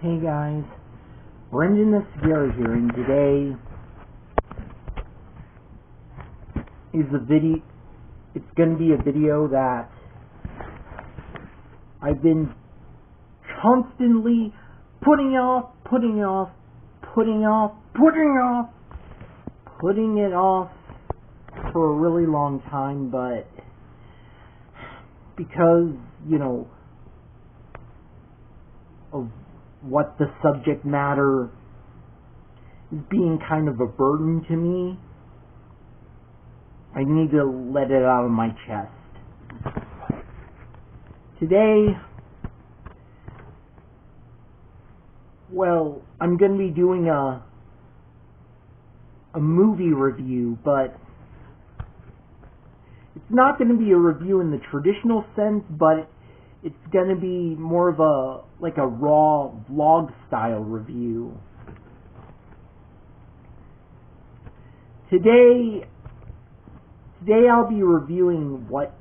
Hey guys, Brendan the Scary here, and today is a video. It's going to be a video that I've been constantly putting it off for a really long time, but because, of what the subject matter is being kind of a burden to me, I need to let it out of my chest. Today, well, I'm going to be doing a movie review, but it's not going to be a review in the traditional sense, but it's going to be more of a raw vlog style review. Today I'll be reviewing what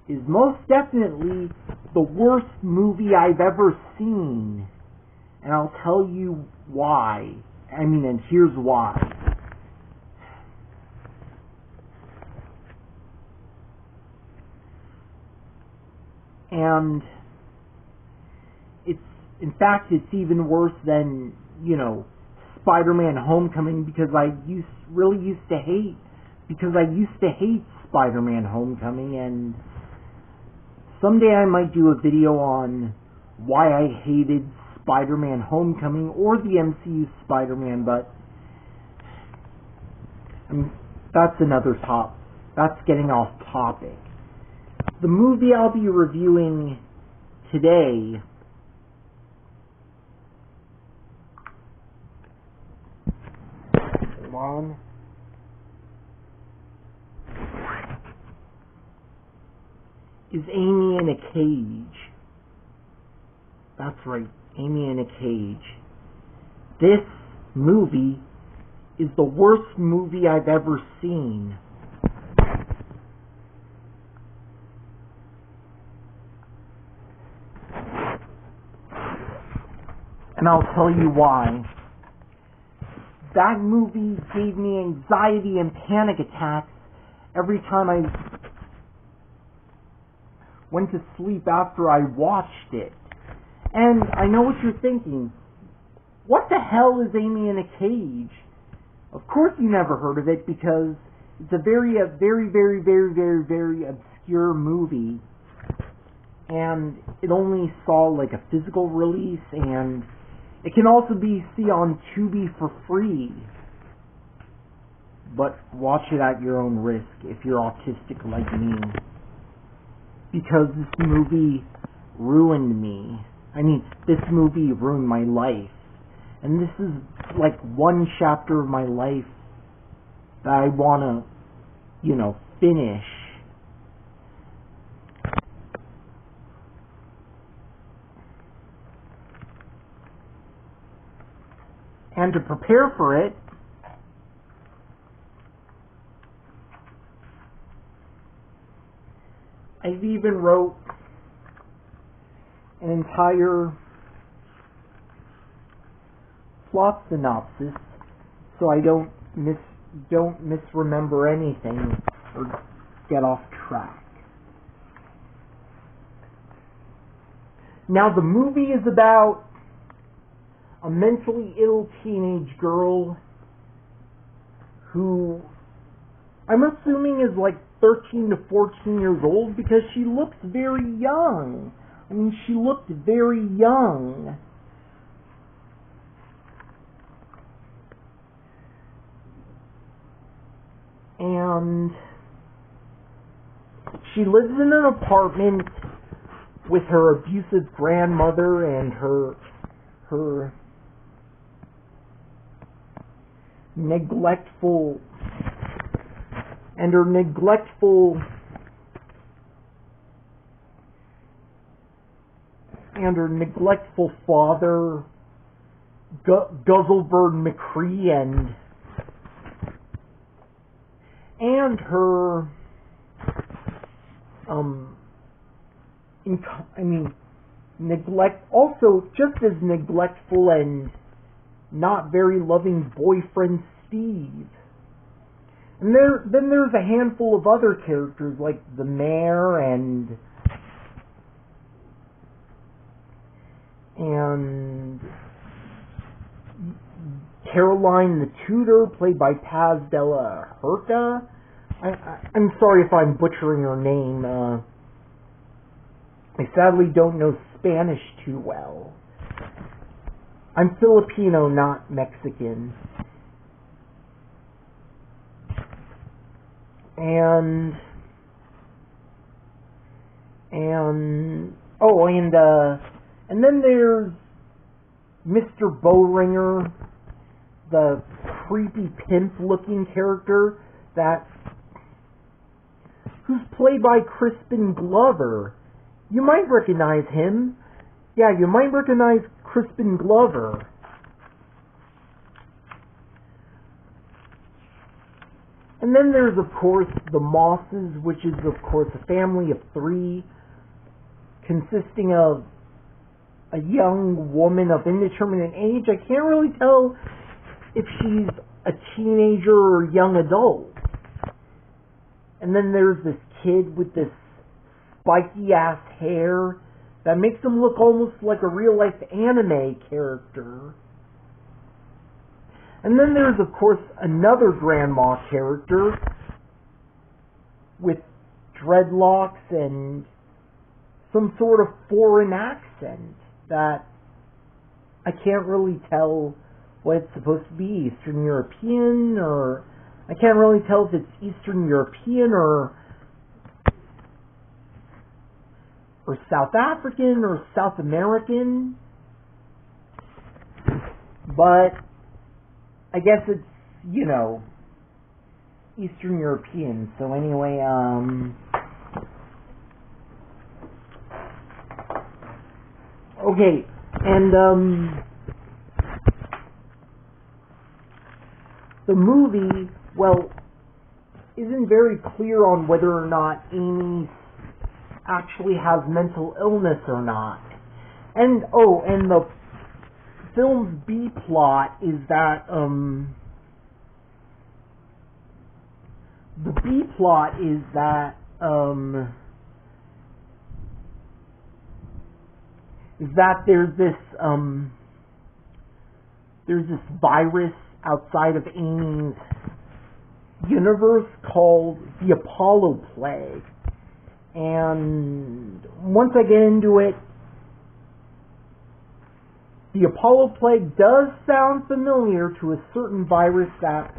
is most definitely the worst movie I've ever seen, and I'll tell you why. And here's why. And it's even worse than, Spider-Man Homecoming, because I used to hate Spider-Man Homecoming, and someday I might do a video on why I hated Spider-Man Homecoming or the MCU Spider-Man, but that's another topic. That's getting off topic. The movie I'll be reviewing today is Amy in a Cage. That's right, Amy in a Cage. This movie is the worst movie I've ever seen. And I'll tell you why. That movie gave me anxiety and panic attacks every time I went to sleep after I watched it. And I know what you're thinking. What the hell is Amy in a Cage? Of course you never heard of it, because it's a very obscure movie. And it only saw a physical release, and it can also be seen on Tubi for free. But watch it at your own risk if you're autistic like me. Because this movie ruined me. This movie ruined my life. And this is one chapter of my life that I want to, finish. And to prepare for it, I've even wrote an entire plot synopsis so I don't misremember anything or get off track. Now, the movie is about a mentally ill teenage girl who I'm assuming is 13 to 14 years old, because she looks very young. She looked very young. And she lives in an apartment with her abusive grandmother and her neglectful father, Guzzlebird McCree, and her also just as neglectful and not very loving boyfriend Steve. And then there's a handful of other characters like the mayor and Caroline the tutor, played by Paz de la Huerta. I'm sorry if I'm butchering her name. I sadly don't know Spanish too well. I'm Filipino, not Mexican. And then there's Mr. Bowringer, the creepy pimp-looking character who's played by Crispin Glover. You might recognize him. Yeah, you might recognize Crispin Glover. And then there's, of course, the Mosses, which is, of course, a family of 3 consisting of a young woman of indeterminate age. I can't really tell if she's a teenager or young adult. And then there's this kid with this spiky-ass hair that makes him look almost like a real-life anime character. And then there's, of course, another grandma character with dreadlocks and some sort of foreign accent that I can't really tell what it's supposed to be. Eastern European, or I can't really tell if it's Eastern European or South African or South American. But I guess it's, Eastern European. So anyway, okay, and the movie, well, isn't very clear on whether or not Amy actually has mental illness or not. And the film's B plot is that there's this virus outside of Amy's universe called the Apollo Plague. And once I get into it, the Apollo Plague does sound familiar to a certain virus that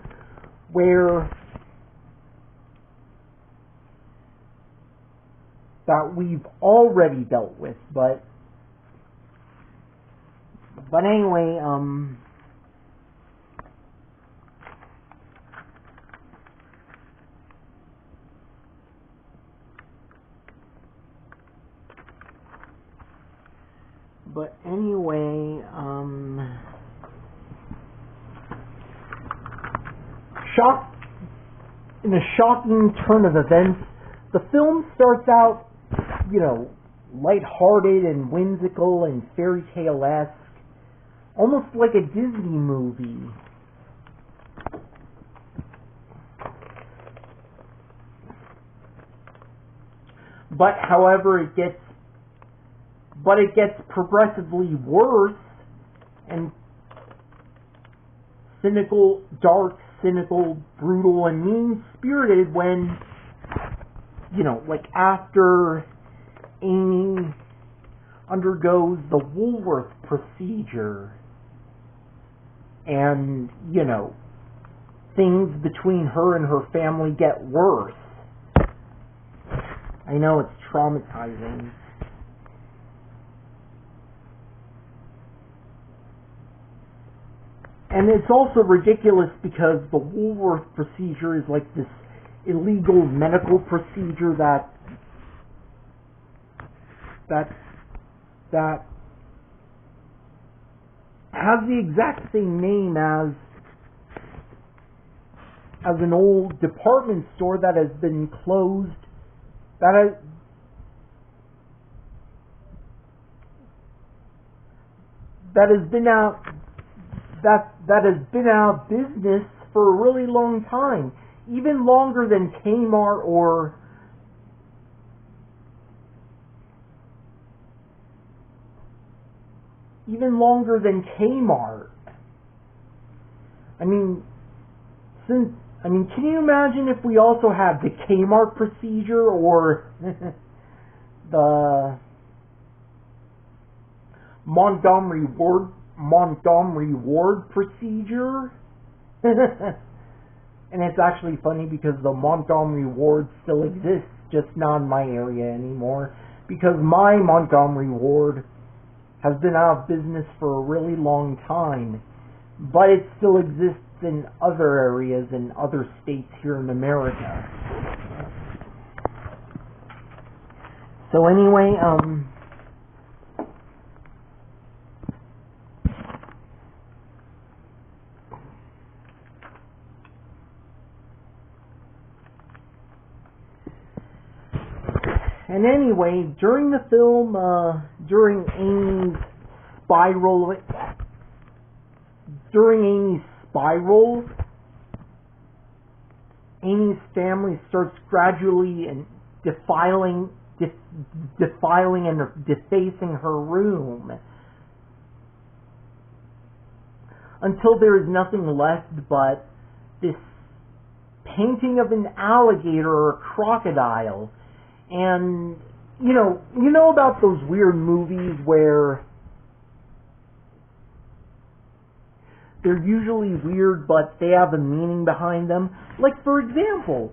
we've already dealt with, but anyway, in a shocking turn of events, the film starts out, lighthearted and whimsical and fairy tale-esque, almost like a Disney movie. But however, it gets progressively worse and cynical, brutal, and mean-spirited when, after Amy undergoes the Woolworth procedure and, things between her and her family get worse. I know it's traumatizing. And it's also ridiculous because the Woolworth procedure is like this illegal medical procedure that has the exact same name as an old department store that has been closed, that has been out of business for a really long time, even longer than Kmart or can you imagine if we also had the Kmart procedure or the Montgomery Ward procedure? And it's actually funny because the Montgomery Ward still exists, just not in my area anymore, because my Montgomery Ward has been out of business for a really long time, but it still exists in other areas in other states here in America. So anyway, during the film, during Amy's spiral, Amy's family starts gradually and defiling and defacing her room until there is nothing left but this painting of an alligator or a crocodile. And you know about those weird movies where they're usually weird, but they have a meaning behind them. Like, for example,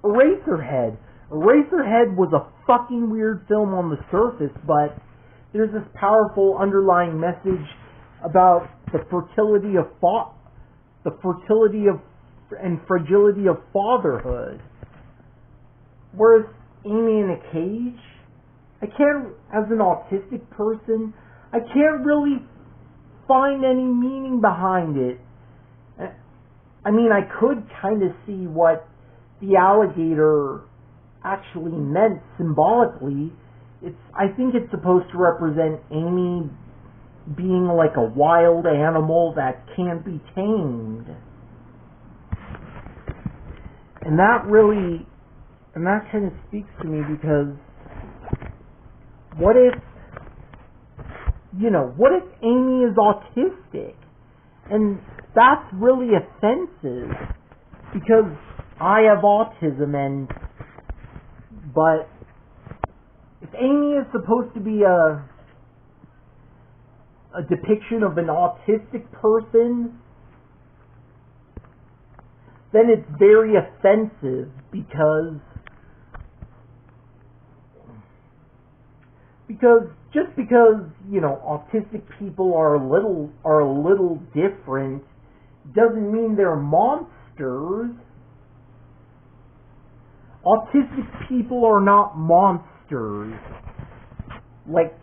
Eraserhead. Eraserhead was a fucking weird film on the surface, but there's this powerful underlying message about the fertility and fragility of fatherhood. Whereas Amy in a Cage, as an autistic person, I can't really find any meaning behind it. I could kind of see what the alligator actually meant symbolically. I think it's supposed to represent Amy being like a wild animal that can't be tamed. And that kind of speaks to me, because what if Amy is autistic? And that's really offensive, because I have autism, but if Amy is supposed to be a depiction of an autistic person, then it's very offensive, because autistic people are a little different doesn't mean they're monsters. Autistic people are not monsters.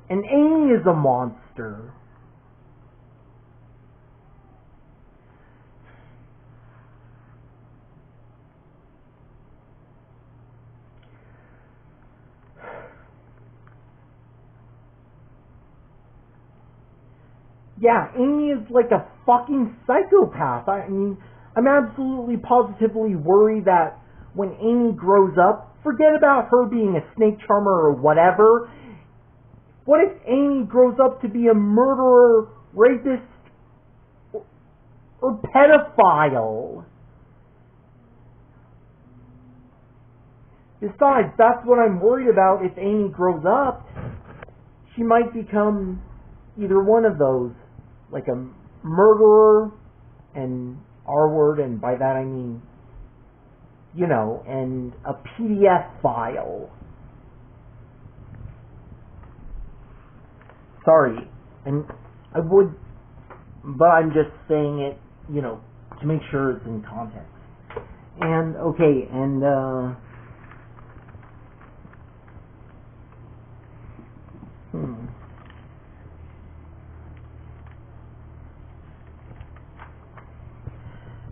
And Amy is a monster. Yeah, Amy is like a fucking psychopath. I'm absolutely positively worried that when Amy grows up, forget about her being a snake charmer or whatever. What if Amy grows up to be a murderer, rapist, or pedophile? Besides, that's what I'm worried about. If Amy grows up, she might become either one of those. Like a murderer, and R-word, and by that I mean, and a PDF file. Sorry, and I would, but I'm just saying it, to make sure it's in context. And, okay, and,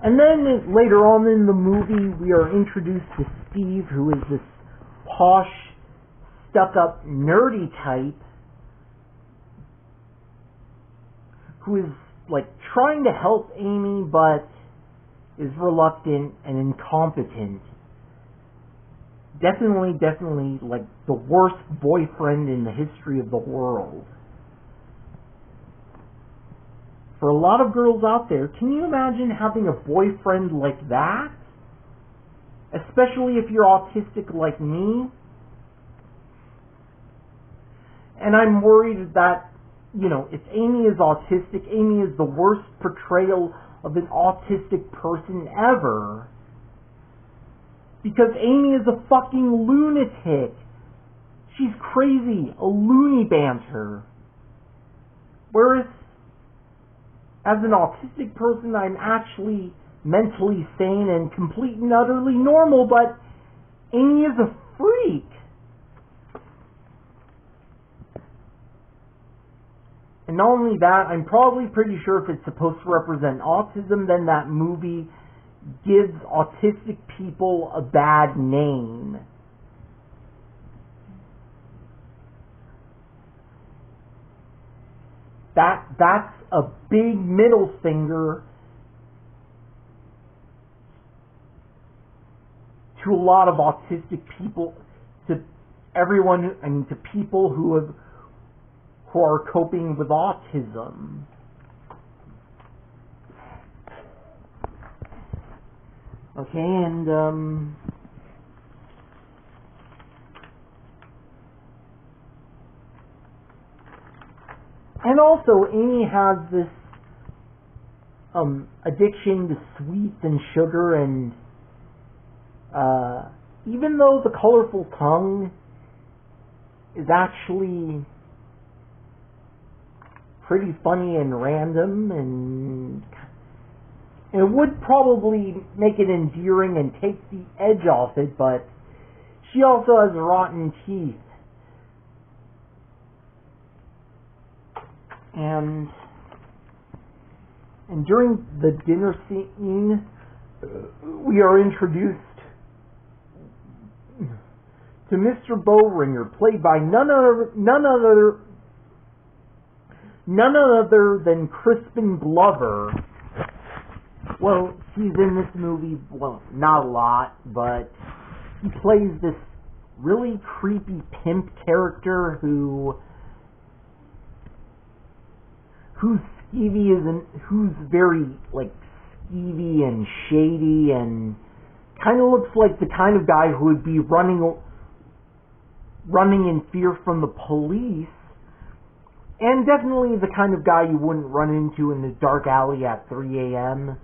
And then later on in the movie, we are introduced to Steve, who is this posh, stuck-up, nerdy type who is, like, trying to help Amy, but is reluctant and incompetent. Definitely, like, the worst boyfriend in the history of the world. For a lot of girls out there, can you imagine having a boyfriend like that? Especially if you're autistic like me. And I'm worried that, you know, if Amy is autistic, Amy is the worst portrayal of an autistic person ever. Because Amy is a fucking lunatic. She's crazy, a loony banter. Whereas, as an autistic person, I'm actually mentally sane and complete and utterly normal, but Amy is a freak. And not only that, I'm probably pretty sure if it's supposed to represent autism, then that movie gives autistic people a bad name. That's a big middle finger to a lot of autistic people, to everyone, I mean, to people who are coping with autism. Okay, and also Amy has this addiction to sweets and sugar, and even though the colorful tongue is actually pretty funny and random, and it would probably make it endearing and take the edge off it, but she also has rotten teeth. And during the dinner scene, we are introduced to Mr. Bowringer, played by none other than Crispin Glover. Well, he's in this movie, well, not a lot, but he plays this really creepy pimp character who's very, like, skeevy and shady, and kind of looks like the kind of guy who would be running in fear from the police, and definitely the kind of guy you wouldn't run into in the dark alley at 3 a.m.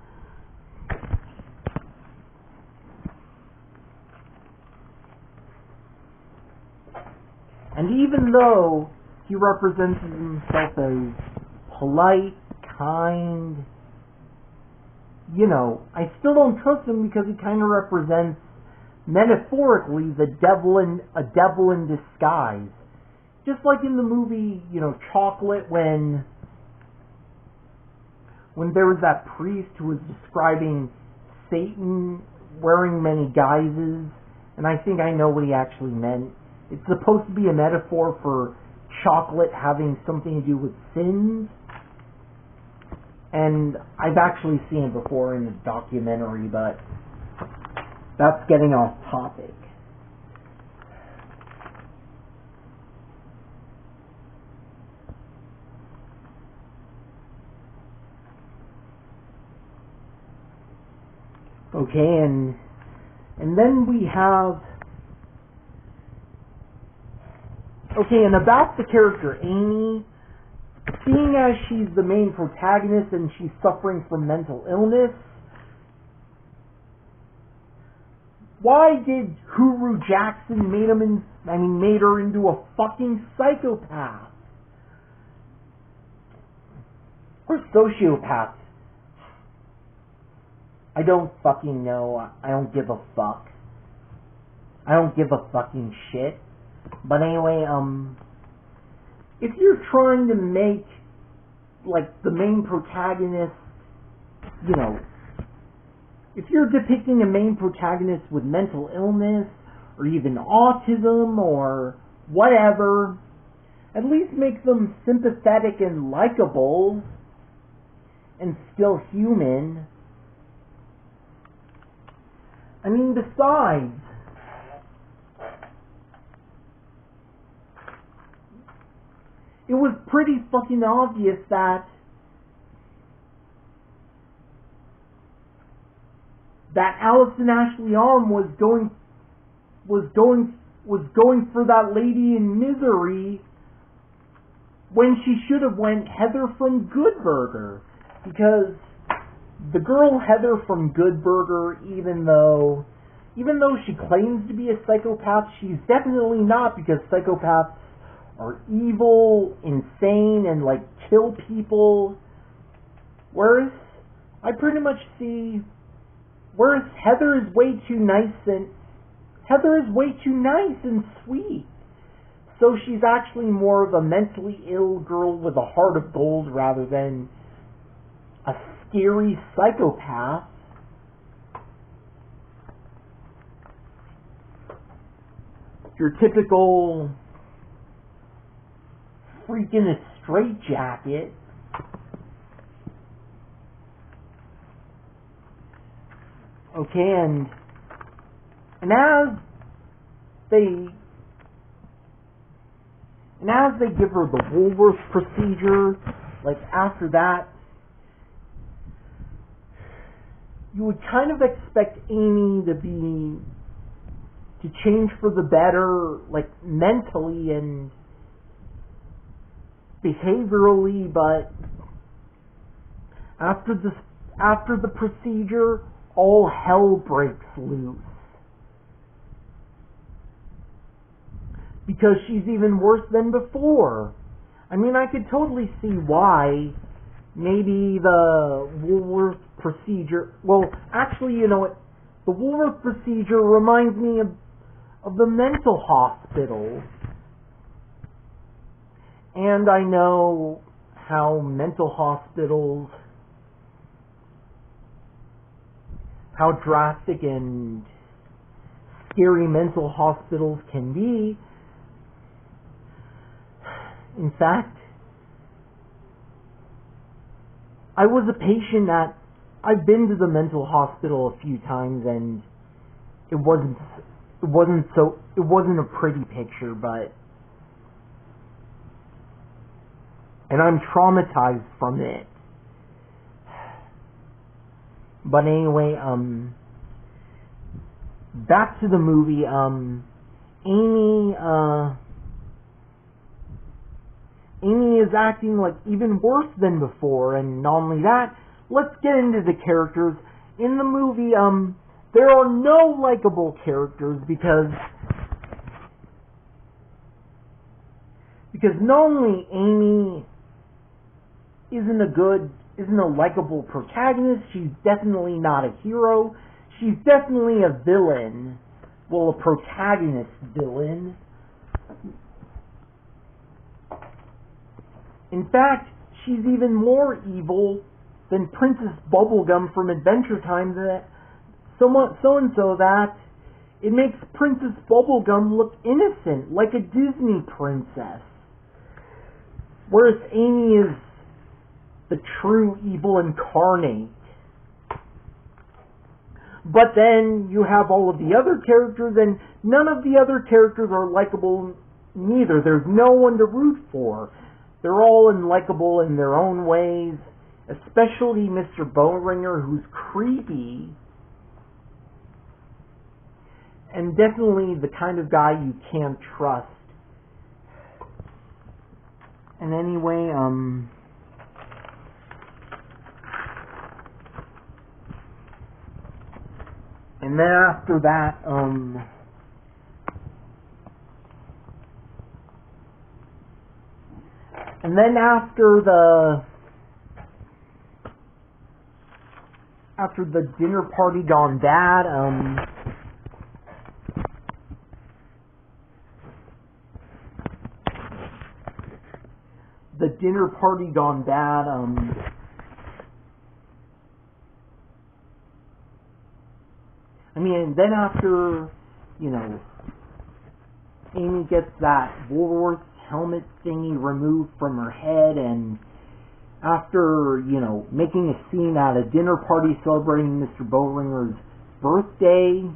And even though he represents himself as polite, kind, you know, I still don't trust him because he kind of represents, metaphorically, a devil in disguise. Just like in the movie, you know, Chocolate, when there was that priest who was describing Satan wearing many guises, and I think I know what he actually meant. It's supposed to be a metaphor for chocolate having something to do with sins. And I've actually seen it before in a documentary, but that's getting off topic. Okay, and then we have... Okay, and about the character Amy, seeing as she's the main protagonist and she's suffering from mental illness, why did Huru Jackson made her into a fucking psychopath? Or sociopath? I don't fucking know. I don't give a fuck. I don't give a fucking shit. But anyway, if you're trying to make, like, the main protagonist, you know, if you're depicting a main protagonist with mental illness, or even autism, or whatever, at least make them sympathetic and likable. and still human. I mean, besides, it was pretty fucking obvious that Allison Ashley Arm was going for that lady in Misery when she should have went Heather from Good Burger, because the girl Heather from Good Burger, even though she claims to be a psychopath, she's definitely not, because psychopaths are evil, insane, and like kill people. Whereas Heather is way too nice and sweet. So she's actually more of a mentally ill girl with a heart of gold rather than a scary psychopath. Your typical freak in a straitjacket. Okay, and as they give her the Woolworth procedure, like after that, you would kind of expect Amy to change for the better, like mentally and behaviorally, but after the procedure, all hell breaks loose. Because she's even worse than before. I mean, I could totally see why. Maybe the Woolworth procedure... Well, actually, you know what? The Woolworth procedure reminds me of the mental hospital. And I know how mental hospitals... how drastic and scary mental hospitals can be. In fact, I was a patient I've been to the mental hospital a few times, and it wasn't a pretty picture, and I'm traumatized from it. But anyway, back to the movie. Amy is acting like even worse than before, and not only that, let's get into the characters. In the movie, there are no likable characters because not only Amy isn't a likable protagonist, she's definitely not a hero, she's definitely a villain. Well, a protagonist villain. In fact, she's even more evil than Princess Bubblegum from Adventure Time, so that it makes Princess Bubblegum look innocent, like a Disney princess. Whereas Amy is the true evil incarnate. But then you have all of the other characters, and none of the other characters are likable neither. There's no one to root for. They're all unlikable in their own ways, especially Mr. Bowringer, who's creepy, and definitely the kind of guy you can't trust. And anyway, and then after that, and then after the dinner party gone bad, then after, Amy gets that Woolworth helmet thingy removed from her head, and after, making a scene at a dinner party celebrating Mr. Bowringer's birthday,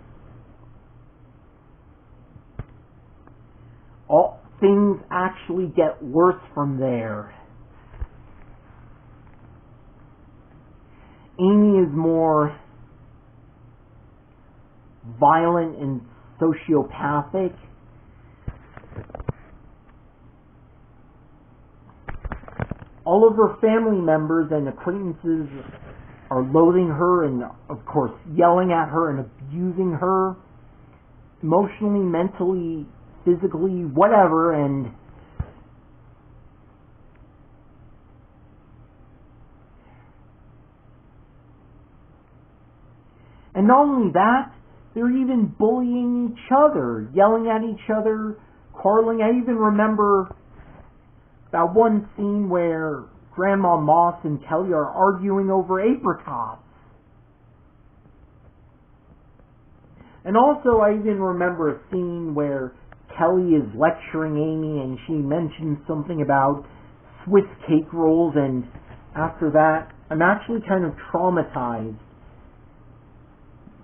all things actually get worse from there. Amy is more violent and sociopathic. All of her family members and acquaintances are loathing her and, of course, yelling at her and abusing her emotionally, mentally, physically, whatever, and not only that, they're even bullying each other, yelling at each other, quarreling. I even remember that one scene where Grandma Moss and Kelly are arguing over apricots. And also I even remember a scene where Kelly is lecturing Amy and she mentions something about Swiss cake rolls, and after that I'm actually kind of traumatized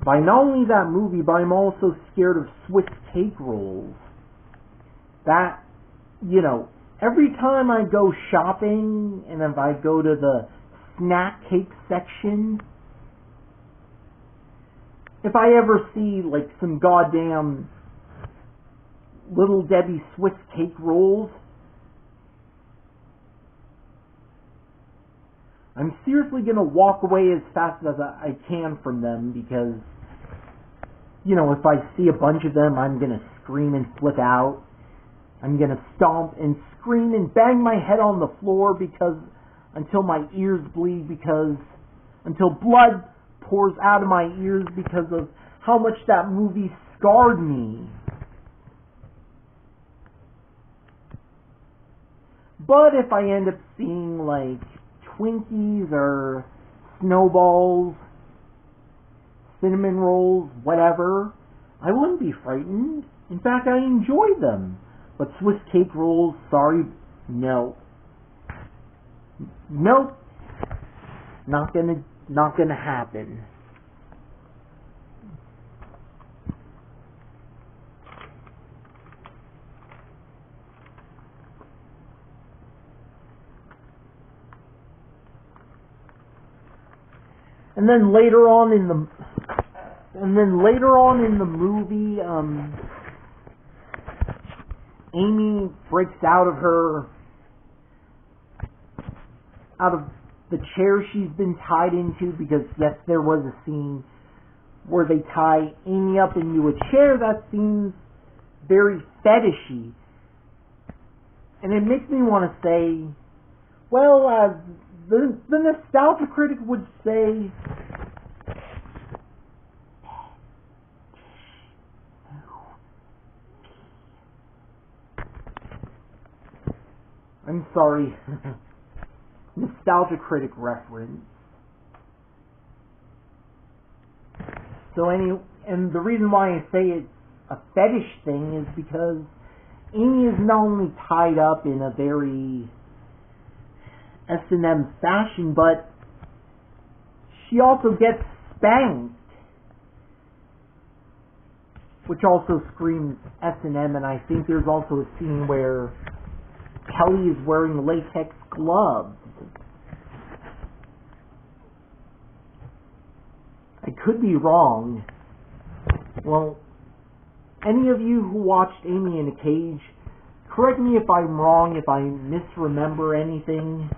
by not only that movie, but I'm also scared of Swiss cake rolls. That, every time I go shopping and if I go to the snack cake section, if I ever see some goddamn Little Debbie Swiss cake rolls, I'm seriously going to walk away as fast as I can from them, because, if I see a bunch of them, I'm going to scream and flip out. I'm going to stomp and scream and bang my head on the floor until my ears bleed, until blood pours out of my ears because of how much that movie scarred me. But if I end up seeing Twinkies or Snowballs, cinnamon rolls, whatever, I wouldn't be frightened. In fact, I enjoy them. But Swiss cake rolls, sorry, no. Nope. Not gonna happen. And then later on in the movie, Amy breaks out of the chair she's been tied into, because yes, there was a scene where they tie Amy up into a chair that seems very fetishy. And it makes me want to say, well, as the nostalgia critic would say, I'm sorry, nostalgia critic reference. And the reason why I say it's a fetish thing is because Amy is not only tied up in a very S&M fashion, but she also gets spanked, which also screams S&M. And I think there's also a scene where Kelly is wearing latex gloves. I could be wrong. Well, any of you who watched Amy in a Cage, correct me if I'm wrong, if I misremember anything.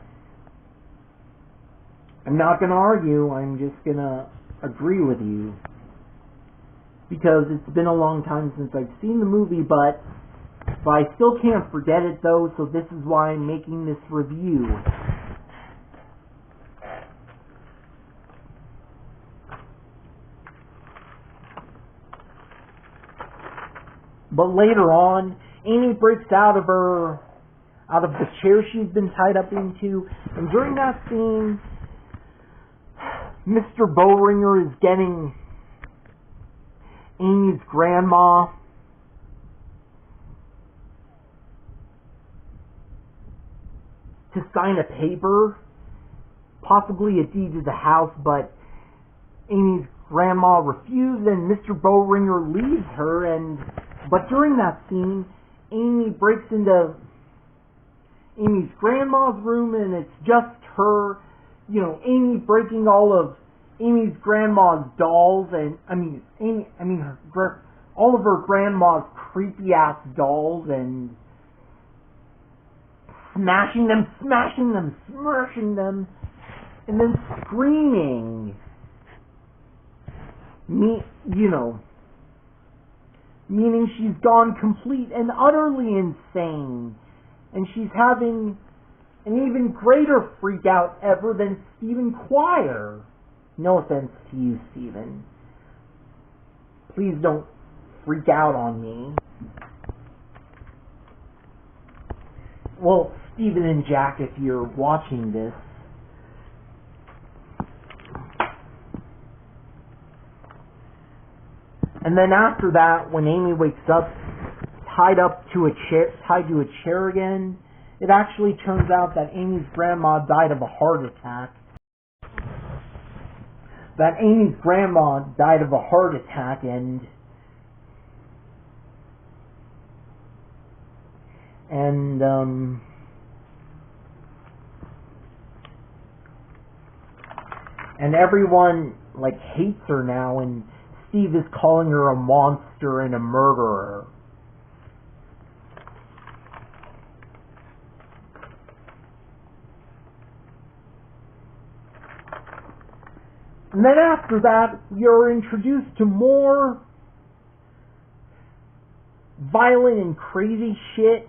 I'm not going to argue, I'm just going to agree with you. Because it's been a long time since I've seen the movie, but I still can't forget it though, so this is why I'm making this review. But later on, Amy breaks out of the chair she's been tied up into, and during that scene, Mr. Bowringer is getting Amy's grandma to sign a paper possibly a deed to the house, but Amy's grandma refused, and Mr. Bowringer leaves her, but during that scene, Amy breaks into Amy's grandma's room, and it's just her, Amy breaking all of Amy's grandma's dolls, and all of her grandma's creepy ass dolls, and smashing them, smashing them, and then screaming. Meaning she's gone complete and utterly insane, and she's having an even greater freak out ever than Stephen Quire. No offense to you, Stephen. Please don't freak out on me. Well, Stephen and Jack, if you're watching this, and then after that, when Amy wakes up, tied to a chair again, it actually turns out that Amy's grandma died of a heart attack. And everyone hates her now, and Steve is calling her a monster and a murderer. And then after that, we are introduced to more violent and crazy shit.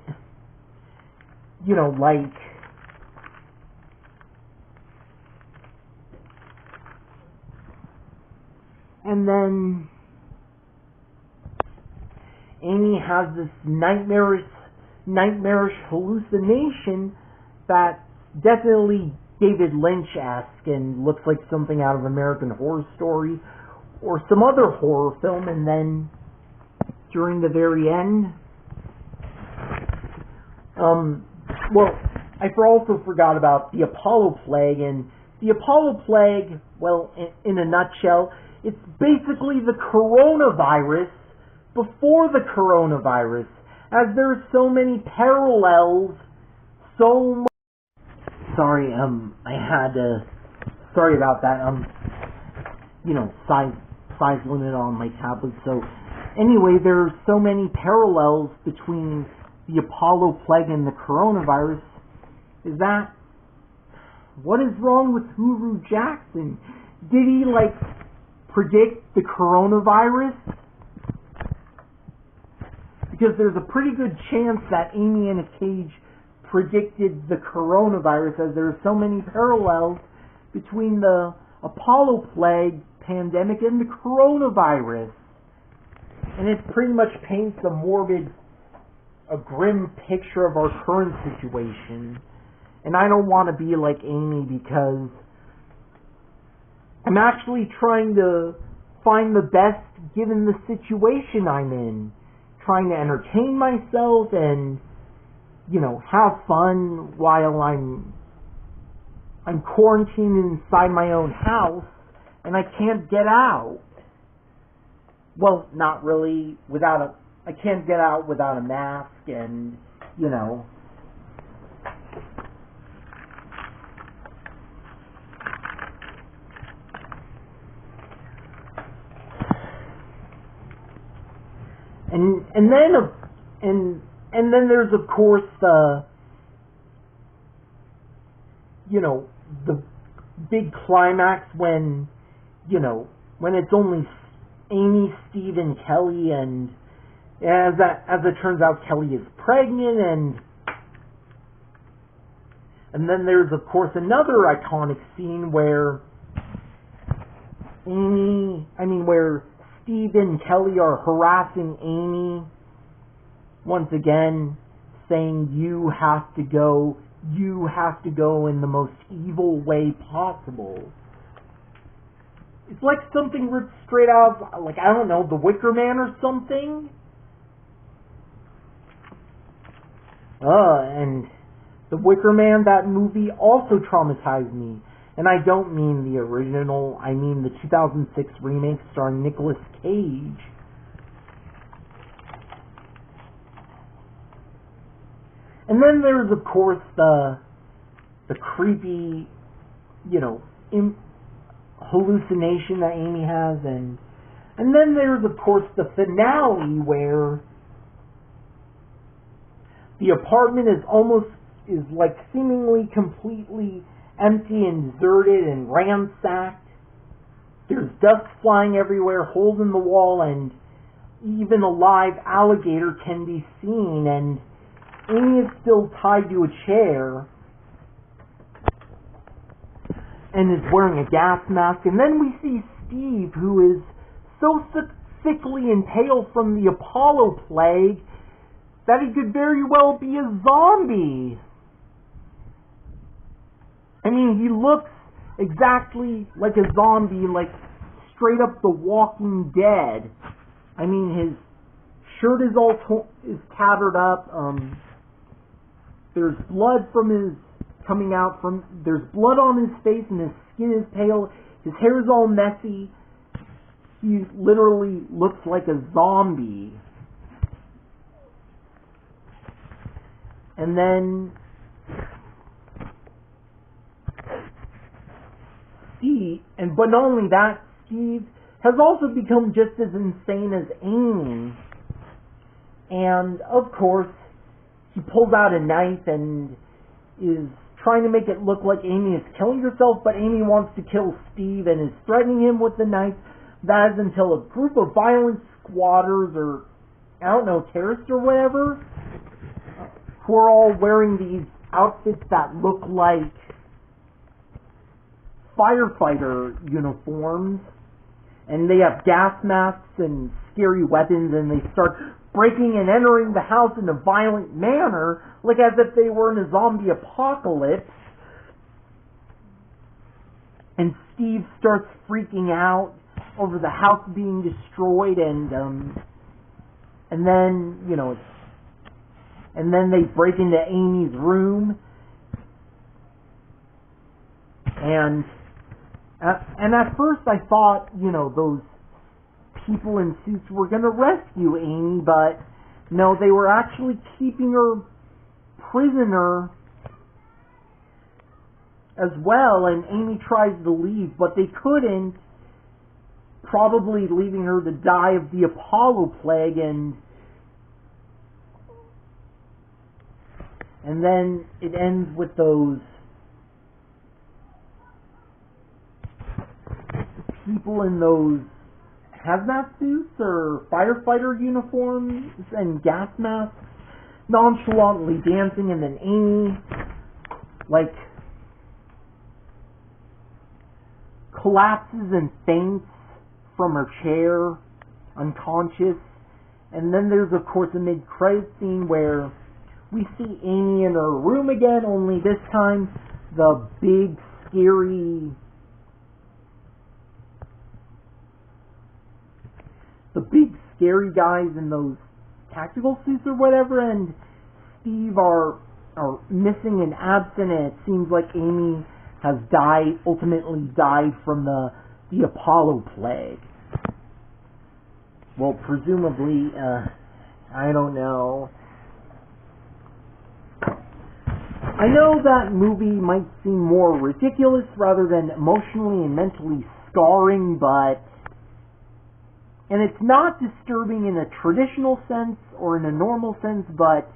And then Amy has this nightmarish hallucination that's definitely David Lynch-esque and looks like something out of American Horror Story or some other horror film. And then during the very end, I also forgot about the Apollo Plague. And the Apollo Plague, in a nutshell, it's basically the coronavirus before the coronavirus, as there's so many parallels, Sorry about that, size limit on my tablet. So, anyway, there's so many parallels between the Apollo Plague and the coronavirus. What is wrong with Huru Jackson? Did he, predict the coronavirus? Because there's a pretty good chance that Amy in a Cage predicted the coronavirus, as there are so many parallels between the Apollo Plague pandemic and the coronavirus. And it pretty much paints a grim picture of our current situation. And I don't want to be like Amy, because I'm actually trying to find the best given the situation I'm in. Trying to entertain myself and, have fun while I'm quarantined inside my own house and I can't get out. Well, not really. I can't get out without a mask and, And then there's of course the big climax when it's only Amy, Steve, and Kelly, and as it turns out, Kelly is pregnant, and then there's of course another iconic scene where where Steve and Kelly are harassing Amy once again, saying you have to go in the most evil way possible. It's like something ripped straight out of, I don't know, The Wicker Man or something. And The Wicker Man, that movie, also traumatized me. And I don't mean the original, I mean the 2006 remake starring Nicolas Cage. And then there's, of course, the creepy, hallucination that Amy has, and then there's, of course, the finale where the apartment is like seemingly completely empty and deserted and ransacked. There's dust flying everywhere, holes in the wall, and even a live alligator can be seen, and Amy is still tied to a chair and is wearing a gas mask. And then we see Steve, who is so sickly and pale from the Apollo plague that he could very well be a zombie. I mean, he looks exactly like a zombie, like straight up The Walking Dead. I mean, his shirt is all is tattered up. There's blood there's blood on his face, and his skin is pale. His hair is all messy. He literally looks like a zombie. And then but not only that, Steve has also become just as insane as Amy. And of course, he pulls out a knife and is trying to make it look like Amy is killing herself, but Amy wants to kill Steve and is threatening him with the knife. That is until a group of violent squatters, or I don't know, terrorists or whatever, who are all wearing these outfits that look like firefighter uniforms, and they have gas masks and scary weapons, and they start breaking and entering the house in a violent manner, like as if they were in a zombie apocalypse. And Steve starts freaking out over the house being destroyed, and then and then they break into Amy's room, and at first I thought, those people in suits were going to rescue Amy, but no, they were actually keeping her prisoner as well, and Amy tries to leave, but they couldn't, probably leaving her to die of the Apollo plague, and then it ends with those people in those hazmat suits or firefighter uniforms and gas masks nonchalantly dancing, and then Amy collapses and faints from her chair, unconscious. And then there's, of course, a mid-credit scene where we see Amy in her room again, only this time the big scary guys in those tactical suits or whatever, and Steve are missing and absent, and it seems like Amy has ultimately died from the Apollo plague. Well, presumably, I don't know. I know that movie might seem more ridiculous rather than emotionally and mentally scarring, and it's not disturbing in a traditional sense or in a normal sense, but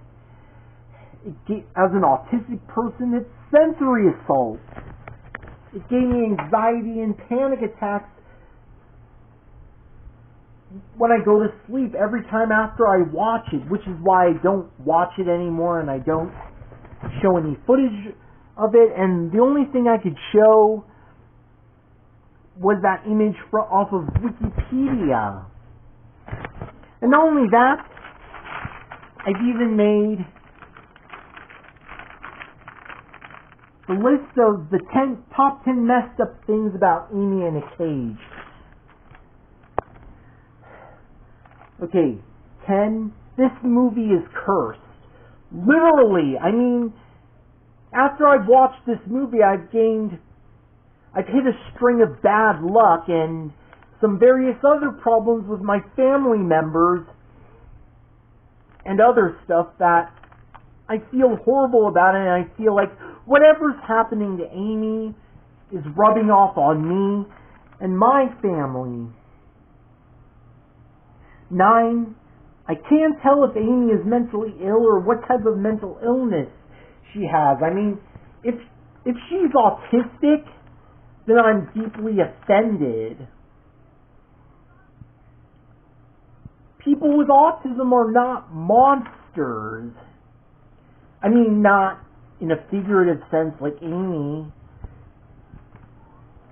as an autistic person, it's sensory assault. It gave me anxiety and panic attacks when I go to sleep every time after I watch it, which is why I don't watch it anymore, and I don't show any footage of it. And the only thing I could show was that image off of Wikipedia. And not only that, I've even made the list of the top 10 messed up things about Amy in a cage. Okay, 10. This movie is cursed. Literally, I mean, after I've watched this movie, I've gained I've hit a string of bad luck and some various other problems with my family members and other stuff that I feel horrible about it, and I feel like whatever's happening to Amy is rubbing off on me and my family. 9, I can't tell if Amy is mentally ill or what type of mental illness she has. I mean, if she's autistic, then I'm deeply offended. People with autism are not monsters. I mean, not in a figurative sense like Amy.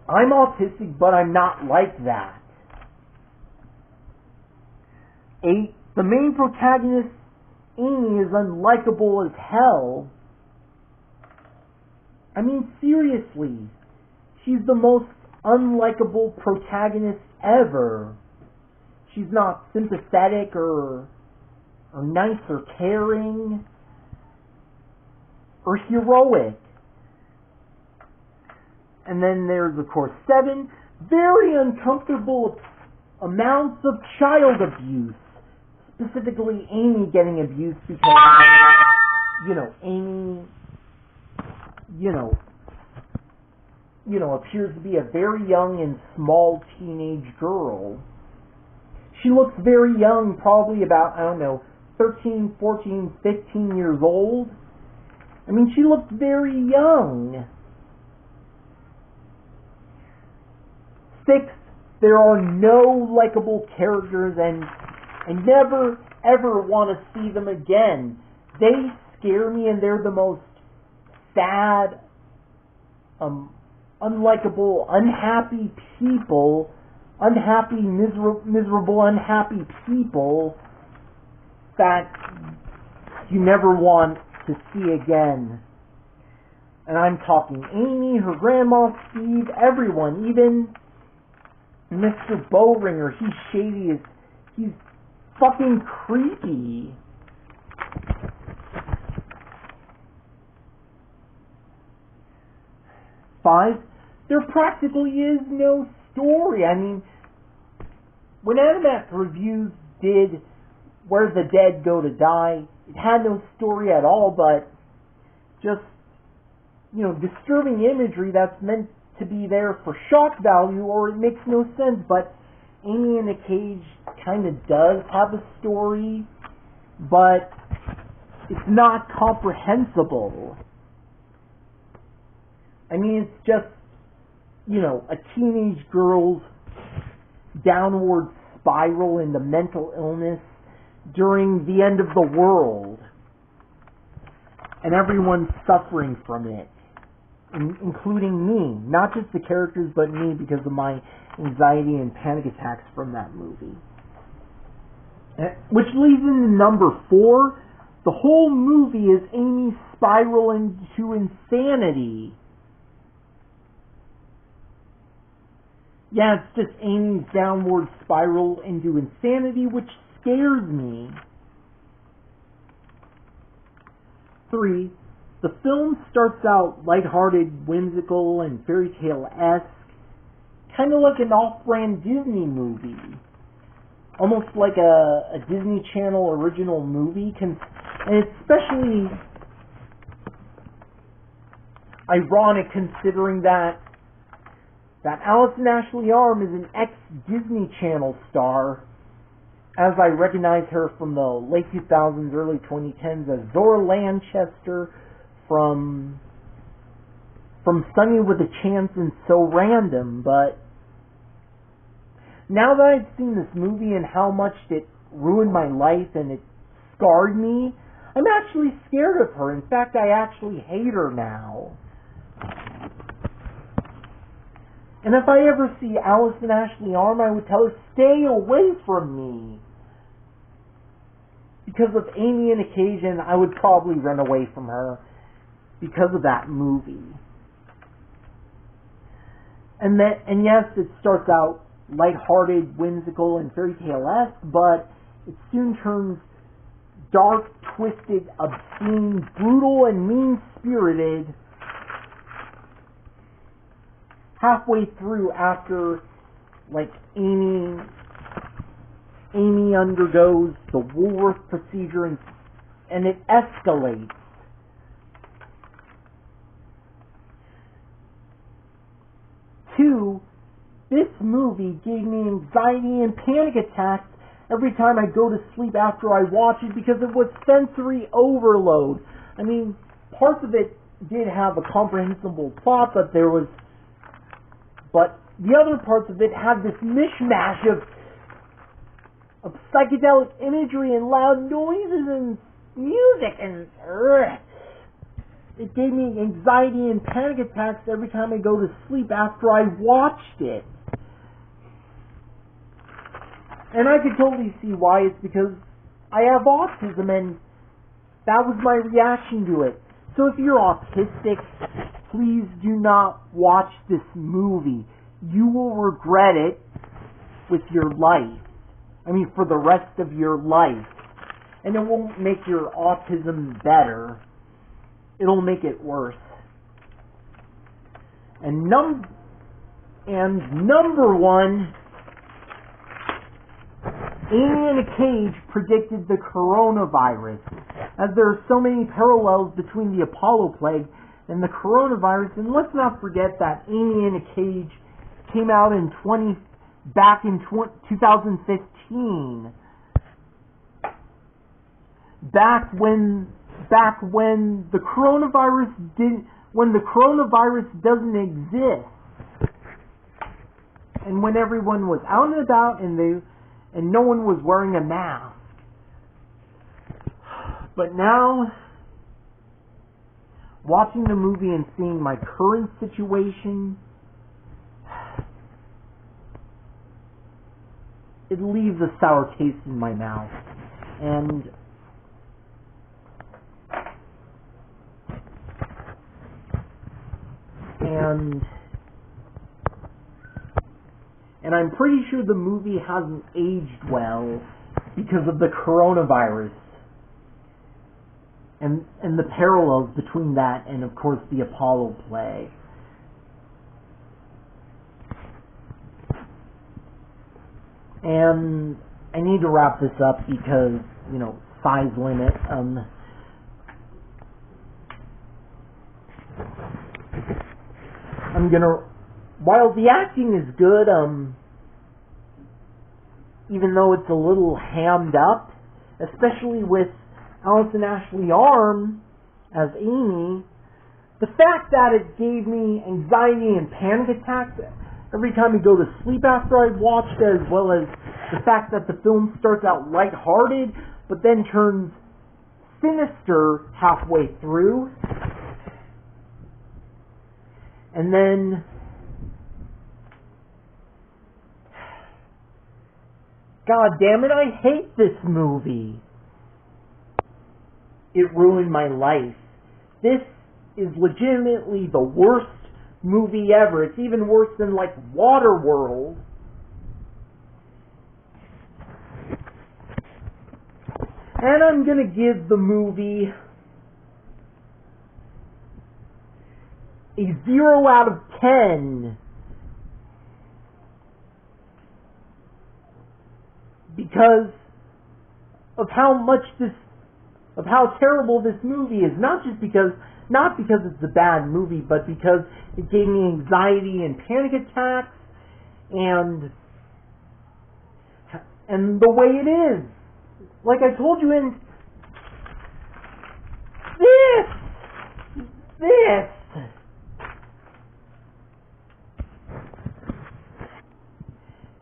I'm autistic, but I'm not like that. 8, the main protagonist, Amy, is unlikable as hell. I mean, seriously, she's the most unlikable protagonist ever. She's not sympathetic or nice or caring or heroic. And then there's, of course, 7, very uncomfortable amounts of child abuse. Specifically, Amy getting abused because, Amy, appears to be a very young and small teenage girl. She looks very young, probably about, 13, 14, 15 years old. I mean, she looks very young. 6, there are no likable characters, and I never, ever want to see them again. They scare me, and they're the most sad, unlikable, unhappy people, miserable, unhappy people that you never want to see again. And I'm talking Amy, her grandma, Steve, everyone, even Mr. Bowringer. He's shady as, he's fucking creepy. 5, there practically is no story. I mean, when Animax Reviews did Where the Dead Go to Die, it had no story at all, but just, disturbing imagery that's meant to be there for shock value, or it makes no sense. But Amy in a Cage kind of does have a story, but it's not comprehensible. I mean, it's just, a teenage girl's downward spiral into mental illness during the end of the world. And everyone's suffering from it, including me. Not just the characters, but me, because of my anxiety and panic attacks from that movie. Which leads into number 4. The whole movie is Amy spiraling into insanity. Yeah, it's just Amy's downward spiral into insanity, which scares me. 3, the film starts out lighthearted, whimsical, and fairy tale-esque, kind of like an off-brand Disney movie. Almost like a Disney Channel original movie, and it's especially ironic considering that Allison Ashley Arm is an ex-Disney Channel star, as I recognize her from the late 2000s, early 2010s as Zora Lanchester from Sunny with a Chance and So Random. But now that I've seen this movie and how much it ruined my life and it scarred me, I'm actually scared of her. In fact, I actually hate her now. And if I ever see Allison Ashley Arm, I would tell her, stay away from me. Because of Amy in a Cage, and I would probably run away from her because of that movie. And yes, it starts out lighthearted, whimsical, and fairy tale-esque, but it soon turns dark, twisted, obscene, brutal, and mean-spirited. halfway through, after like Amy undergoes the Woolworth procedure and it escalates. Two, this movie gave me anxiety and panic attacks every time I go to sleep after I watch it because it was sensory overload. I mean, parts of it did have a comprehensible plot, but the other parts of it had this mishmash of psychedelic imagery and loud noises and music, and it gave me anxiety and panic attacks every time I go to sleep after I watched it. And I could totally see why. It's because I have autism, and that was my reaction to it. So if you're autistic, please do not watch this movie. You will regret it with your life. I mean, for the rest of your life. And it won't make your autism better. It'll make it worse. And number one, Amy in a Cage predicted the coronavirus, as there are so many parallels between the Apollo plague and the coronavirus. And let's not forget that Amy in a Cage came out back in 2015, back when the coronavirus doesn't exist, and when everyone was out and about and no one was wearing a mask. But now, watching the movie and seeing my current situation, it leaves a sour taste in my mouth. And I'm pretty sure the movie hasn't aged well because of the coronavirus and the parallels between that and, of course, the Apollo plague. And I need to wrap this up because, size limit. While the acting is good, even though it's a little hammed up, especially with Allison Ashley Arm as Amy, the fact that it gave me anxiety and panic attacks every time I go to sleep after I watched it, as well as the fact that the film starts out lighthearted, but then turns sinister halfway through, and then God damn it, I hate this movie. It ruined my life. This is legitimately the worst movie ever. It's even worse than, Waterworld. And I'm gonna give the movie a 0 out of 10. Because of how terrible this movie is. Not because it's a bad movie, but because it gave me anxiety and panic attacks, and the way it is. Like I told you in this.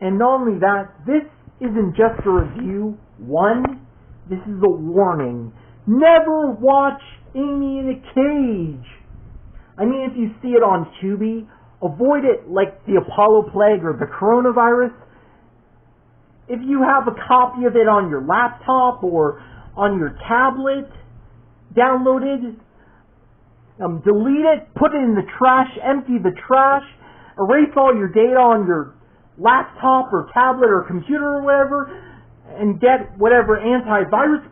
And not only that, this isn't just a review. One, this is a warning. Never watch Amy in a Cage. I mean, if you see it on Tubi, avoid it like the Apollo plague or the coronavirus. If you have a copy of it on your laptop or on your tablet downloaded, delete it, put it in the trash, empty the trash, erase all your data on your laptop or tablet or computer or whatever, and get whatever antivirus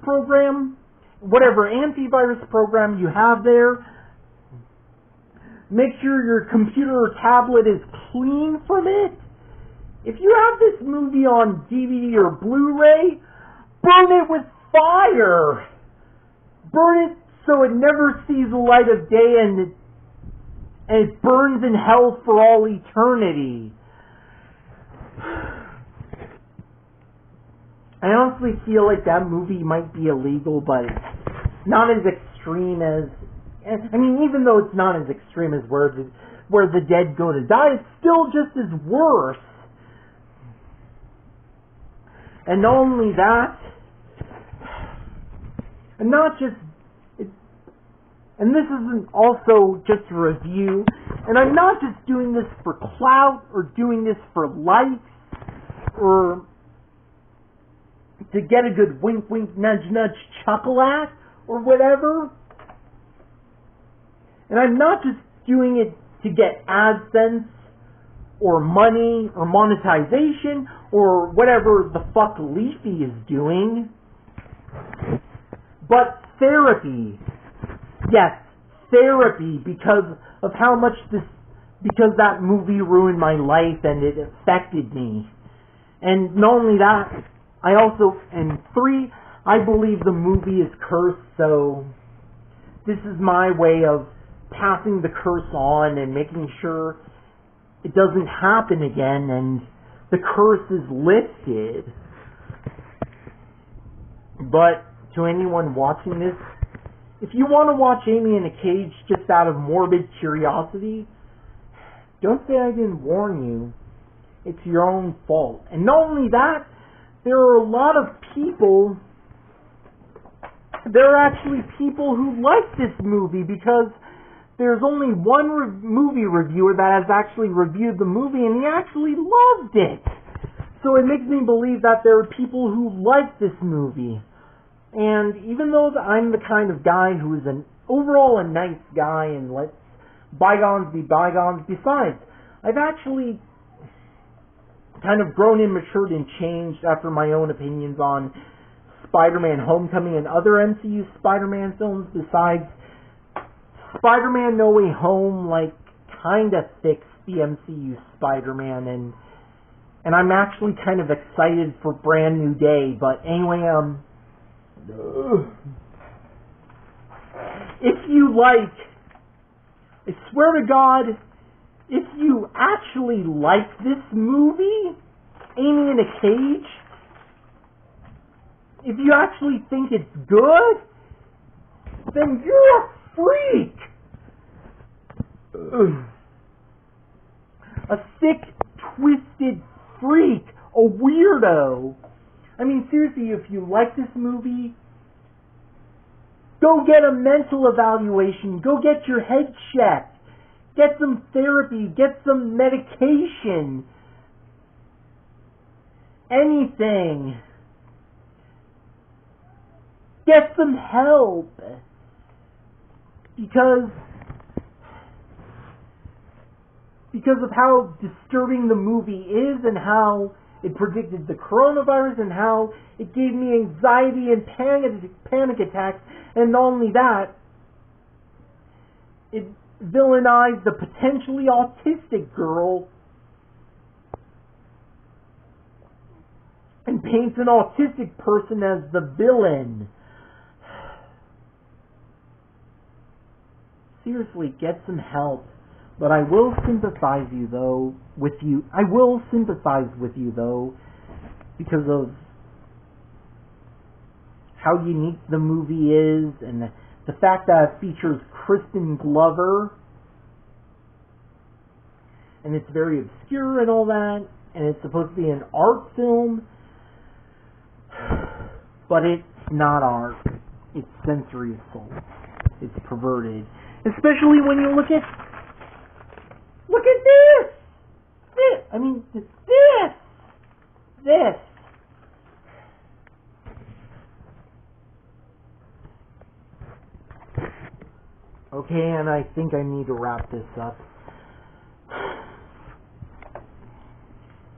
program you have there. Make sure your computer or tablet is clean from it. If you have this movie on DVD or Blu-ray, burn it with fire. Burn it so it never sees the light of day and it burns in hell for all eternity. I honestly feel like that movie might be illegal, but not as extreme as... I mean, even though it's not as extreme as where the dead go to die, it's still just as worse. And not only that, and not just... And this isn't also just a review, and I'm not just doing this for clout or doing this for likes or to get a good wink wink nudge nudge chuckle at or whatever. And I'm not just doing it to get AdSense or money or monetization or whatever the fuck Leafy is doing, but therapy. Yes, therapy, because of how much because that movie ruined my life and it affected me. And not only that, and 3, I believe the movie is cursed, so this is my way of passing the curse on and making sure it doesn't happen again and the curse is lifted. But to anyone watching this, if you want to watch Amy in a Cage just out of morbid curiosity, don't say I didn't warn you. It's your own fault. And not only that, there are a lot of people, there are actually people who like this movie because there's only one movie reviewer that has actually reviewed the movie and he actually loved it. So it makes me believe that there are people who like this movie. And even though I'm the kind of guy who is overall a nice guy and lets bygones be bygones, besides, I've actually kind of grown and matured and changed after my own opinions on Spider-Man Homecoming and other MCU Spider-Man films. Besides, Spider-Man No Way Home kind of fixed the MCU Spider-Man, and I'm actually kind of excited for Brand New Day. But anyway, if you I swear to God, if you actually like this movie, Amy in a Cage, if you actually think it's good, then you're a freak. A sick, twisted freak. A weirdo. I mean, seriously, if you like this movie, go get a mental evaluation. Go get your head checked. Get some therapy. Get some medication. Anything. Get some help. Because of how disturbing the movie is and how it predicted the coronavirus and how it gave me anxiety and panic attacks. And not only that, it villainized the potentially autistic girl and paints an autistic person as the villain. Seriously, get some help. But I will sympathize with you though, because of how unique the movie is and the fact that it features Kristen Glover and it's very obscure and all that, and it's supposed to be an art film, but it's not art. It's sensory assault. It's perverted. Especially when you look at this! I mean, this! Okay, and I think I need to wrap this up.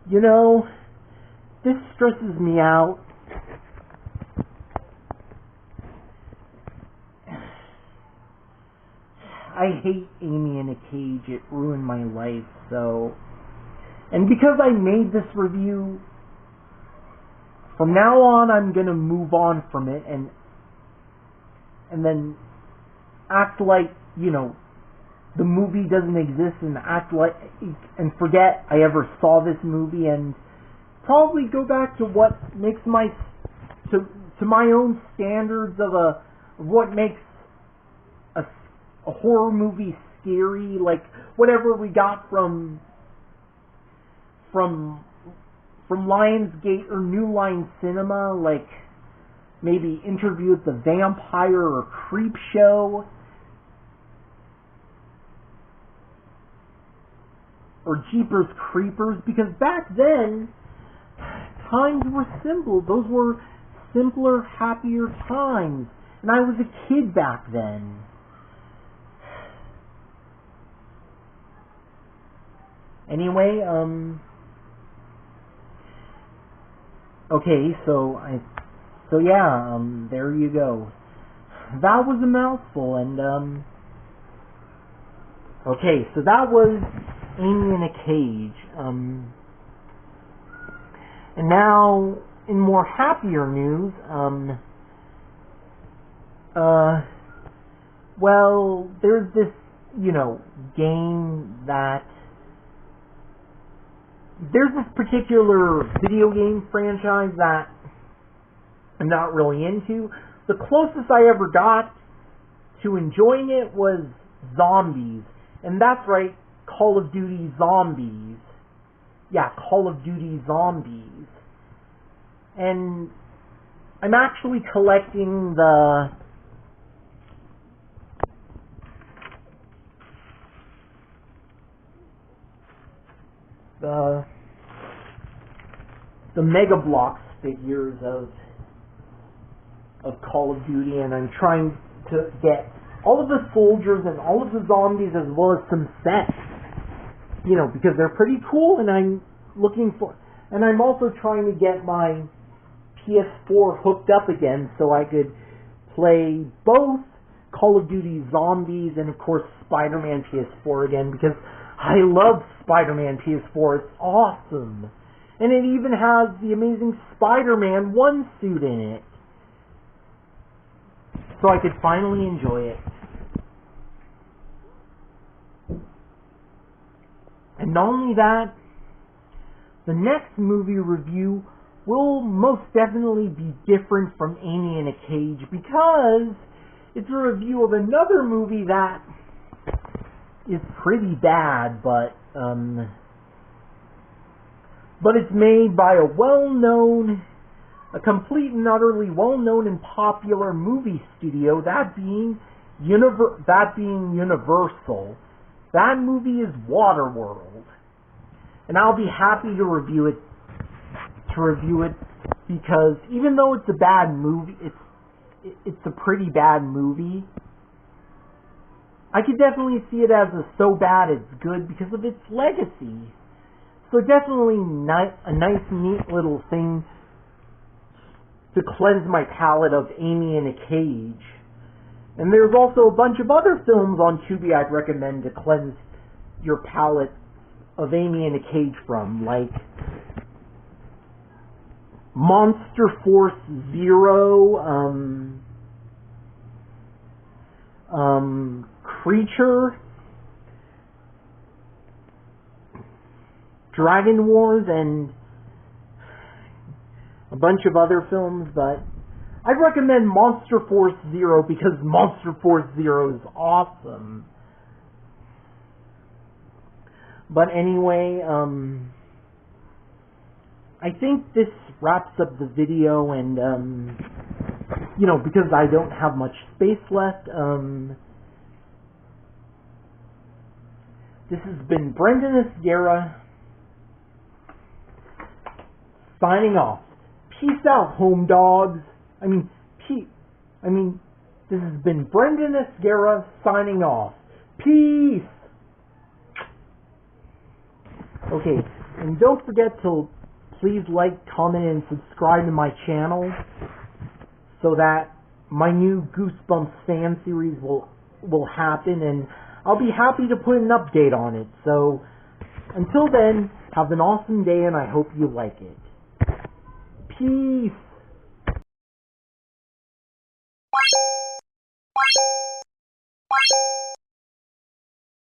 You know, this stresses me out. I hate Amy in a Cage. It ruined my life. So, and because I made this review, from now on I'm gonna move on from it and then act like, you know, the movie doesn't exist, and act like, and forget I ever saw this movie, and probably go back to what makes to my own standards of what makes a horror movie scary, like whatever we got from Lionsgate or New Line Cinema, like maybe Interview with the Vampire or Creepshow, or Jeepers Creepers, because back then times were simple. Those were simpler, happier times, and I was a kid back then. Anyway, okay, so yeah, there you go. That was a mouthful, and okay, so that was Amy in a Cage. And now, in more happier news, well, there's this, you know, game that, there's this particular video game franchise that I'm not really into. The closest I ever got to enjoying it was Zombies. And that's right, Call of Duty Zombies. Yeah, Call of Duty Zombies. And I'm actually collecting the Mega Bloks figures of Call of Duty, and I'm trying to get all of the soldiers and all of the zombies as well as some sets, you know, because they're pretty cool, and I'm also trying to get my PS4 hooked up again so I could play both Call of Duty Zombies and of course Spider-Man PS4 again, because I love Spider-Man PS4. It's awesome. And it even has the amazing Spider-Man one-suit in it. So I could finally enjoy it. And not only that, the next movie review will most definitely be different from Amy in a Cage, because it's a review of another movie that is pretty bad, but it's made by a complete and utterly well-known and popular movie studio, that being Universal. That movie is Waterworld, and I'll be happy to review it. Because even though it's a bad movie, it's a pretty bad movie. I could definitely see it as a so bad it's good because of its legacy. So definitely a nice, neat little thing to cleanse my palate of Amy in a Cage. And there's also a bunch of other films on Tubi I'd recommend to cleanse your palate of Amy in a Cage from, like Monster Force Zero, Creature, Dragon Wars, and a bunch of other films, but I'd recommend Monster Force Zero because Monster Force Zero is awesome. But anyway, I think this wraps up the video, and you know, because I don't have much space left, this has been Brendan Esguerra signing off. Peace out, home dogs. This has been Brendan Esguerra signing off. Peace. Okay, and don't forget to please like, comment, and subscribe to my channel so that my new Goosebumps fan series will happen. And I'll be happy to put an update on it. So, until then, have an awesome day and I hope you like it. Peace!